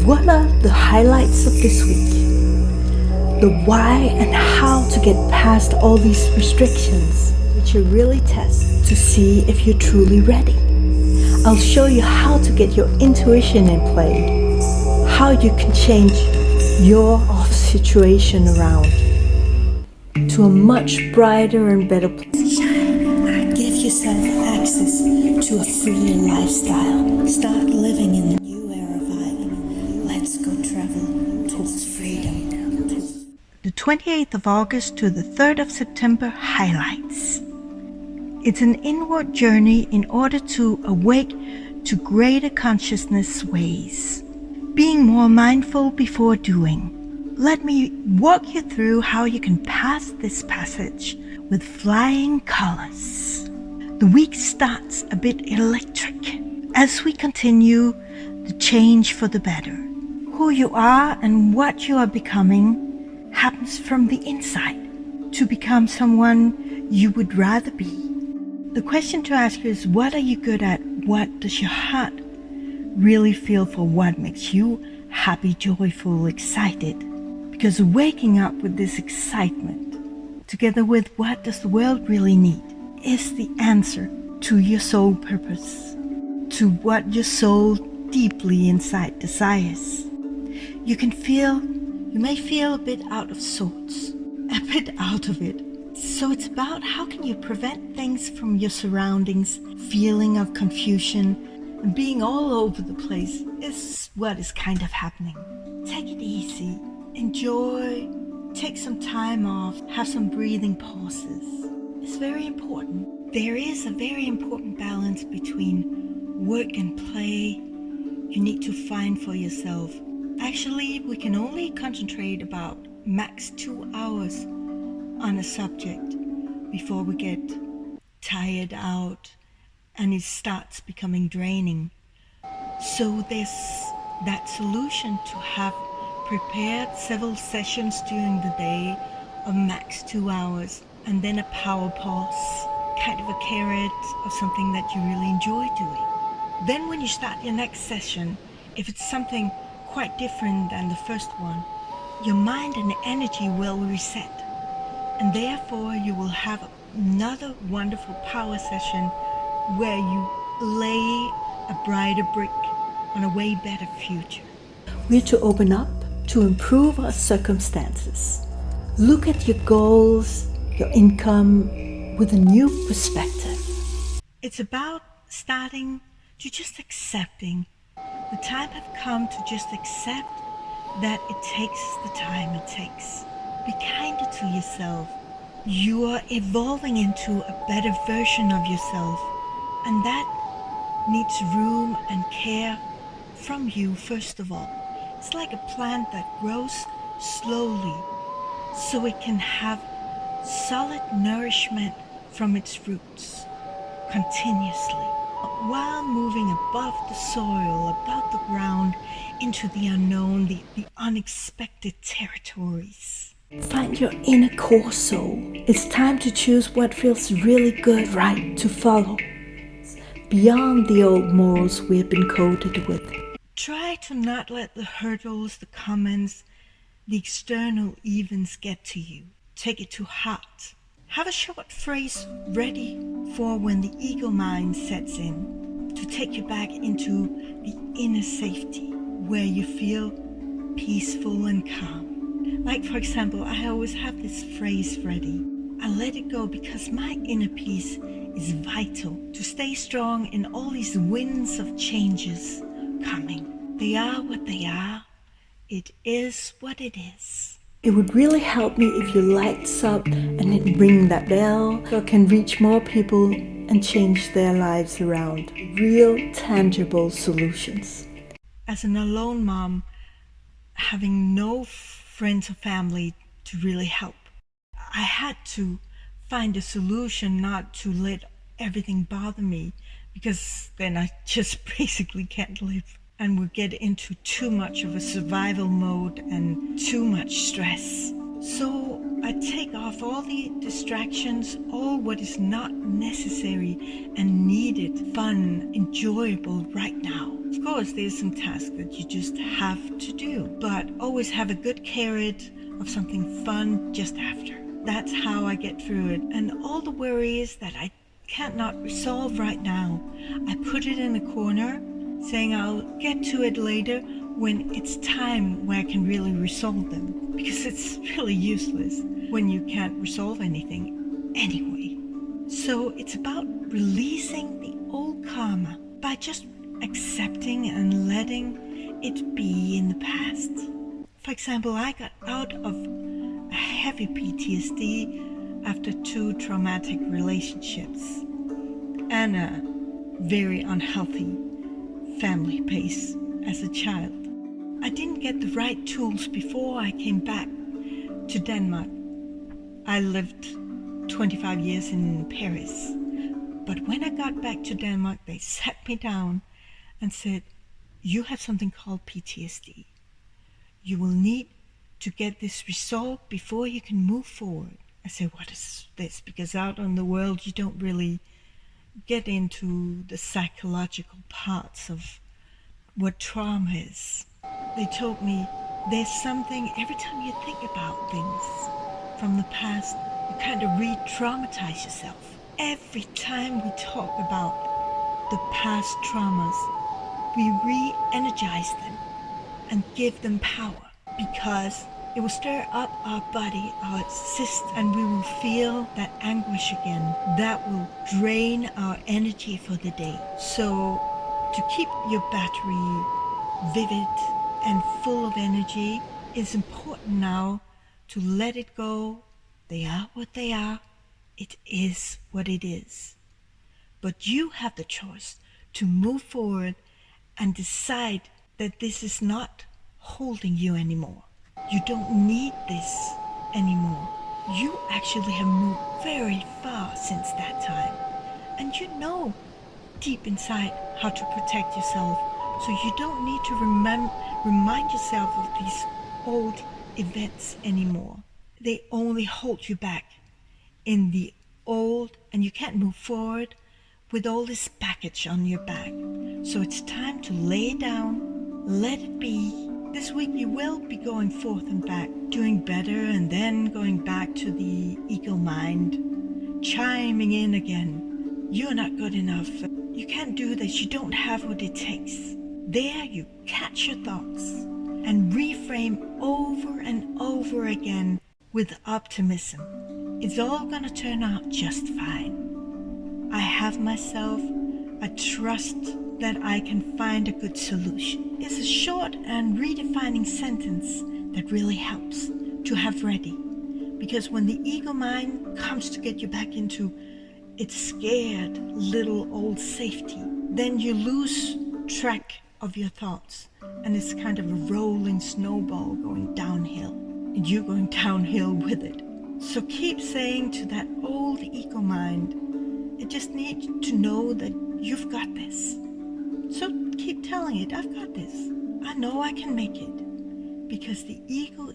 What are the highlights of this week? The why and how to get past all these restrictions, which you really test to see if you're truly ready. I'll show you how to get your intuition in play, how you can change your off situation around to a much brighter and better place. Give yourself access to a freer lifestyle. Start living in the new era vibe. Let's go travel towards freedom. The 28th of August to the 3rd of September highlights. It's an inward journey in order to awake to greater consciousness ways. Being more mindful before doing. Let me walk you through how you can pass this passage with flying colors. The week starts a bit electric as we continue the change for the better. Who you are and what you are becoming happens from the inside to become someone you would rather be. The question to ask is, what are you good at? What does your heart really feel for? What makes you happy, joyful, excited? Because waking up with this excitement, together with what does the world really need, is the answer to your soul purpose, to what your soul deeply inside desires. You may feel a bit out of sorts, a bit out of it. So it's about how can you prevent things from your surroundings, feeling of confusion, and being all over the place is what is kind of happening. Take it easy. Enjoy, take some time off, have some breathing pauses. It's very important. There is a very important balance between work and play you need to find for yourself. Actually, we can only concentrate about max 2 hours on a subject before we get tired out and it starts becoming draining. So there's that solution to have prepared several sessions during the day of max 2 hours, and then a power pause, kind of a carrot or something that you really enjoy doing. Then when you start your next session, if it's something quite different than the first one, your mind and energy will reset, and therefore you will have another wonderful power session where you lay a brighter brick on a way better future. We're to open up to improve our circumstances. Look at your goals, your income with a new perspective. It's about starting to just accepting. The time have come to just accept that it takes the time it takes. Be kinder to yourself. You are evolving into a better version of yourself, and that needs room and care from you first of all. It's like a plant that grows slowly so it can have solid nourishment from its roots continuously while moving above the soil, above the ground, into the unknown, the unexpected territories. Find your inner core soul. It's time to choose what feels really good, right to follow, beyond the old morals we've been coded with. Try to not let the hurdles, the comments, the external events get to you. Take it to heart. Have a short phrase ready for when the ego mind sets in, to take you back into the inner safety where you feel peaceful and calm. Like, for example, I always have this phrase ready. I let it go because my inner peace is vital to stay strong in all these winds of changes coming. They are what they are. It is what it is. It would really help me if you lights up and then ring that bell so I can reach more people and change their lives around. Real, tangible solutions. As an alone mom, having no friends or family to really help, I had to find a solution not to let everything bother me, because then I just basically can't live and would get into too much of a survival mode and too much stress. So I take off all the distractions, all what is not necessary and needed, fun, enjoyable right now. Of course, there's some tasks that you just have to do, but always have a good carrot of something fun just after. That's how I get through it. And all the worries that I cannot resolve right now, I put it in a corner, saying I'll get to it later when it's time where I can really resolve them. Because it's really useless when you can't resolve anything anyway. So it's about releasing the old karma by just accepting and letting it be in the past. For example, I got out of a heavy PTSD after 2 traumatic relationships and a very unhealthy family pace as a child. I didn't get the right tools before I came back to Denmark. I lived 25 years in Paris, but when I got back to Denmark, they sat me down and said, you have something called PTSD. You will need to get this resolved before you can move forward. I said, what is this? Because out in the world, you don't really get into the psychological parts of what trauma is. They told me there's something, every time you think about things from the past, you kind of re-traumatize yourself. Every time we talk about the past traumas, we re-energize them and give them power, because it will stir up our body, our system, and we will feel that anguish again. That will drain our energy for the day. So to keep your battery vivid and full of energy, it's important now to let it go. They are what they are. It is what it is. But you have the choice to move forward and decide that this is not holding you anymore. You don't need this anymore. You actually have moved very far since that time. And you know deep inside how to protect yourself. So you don't need to remind yourself of these old events anymore. They only hold you back in the old, and you can't move forward with all this baggage on your back. So it's time to lay it down, let it be. This week you will be going forth and back, doing better, and then going back to the ego mind, chiming in again. You're not good enough. You can't do this. You don't have what it takes. There you catch your thoughts and reframe over and over again with optimism. It's all gonna turn out just fine. I have myself. I trust that I can find a good solution. It's a short and redefining sentence that really helps to have ready. Because when the ego mind comes to get you back into its scared little old safety, then you lose track of your thoughts. And it's kind of a rolling snowball going downhill. And you're going downhill with it. So keep saying to that old ego mind, it just needs to know that you've got this. So keep telling it, I've got this. I know I can make it. Because the ego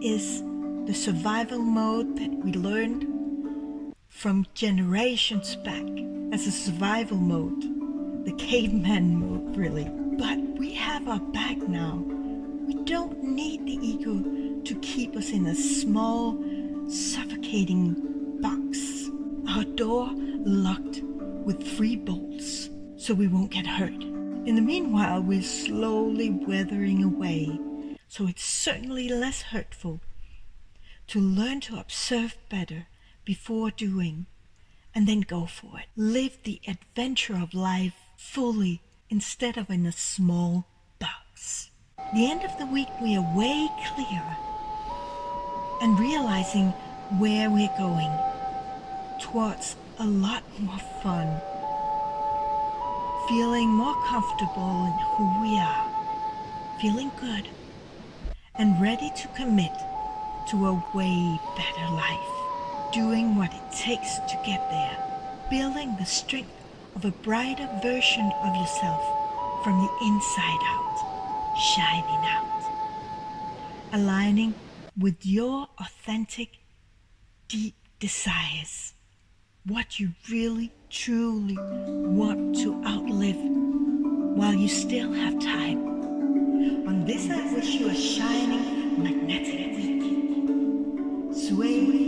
is the survival mode that we learned from generations back as a survival mode. The caveman mode, really. But we have our back now. We don't need the ego to keep us in a small, suffocating box. Our door locked with 3 bolts so we won't get hurt. In the meanwhile, we're slowly weathering away, so it's certainly less hurtful to learn to observe better before doing, and then go for it. Live the adventure of life fully instead of in a small box. The end of the week, we are way clearer and realizing where we're going towards a lot more fun, feeling more comfortable in who we are, feeling good, and ready to commit to a way better life, doing what it takes to get there, building the strength of a brighter version of yourself from the inside out, shining out, aligning with your authentic deep desires, what you really, truly want to outlive while you still have time. On this, I wish you a shining, magnetic week. Sway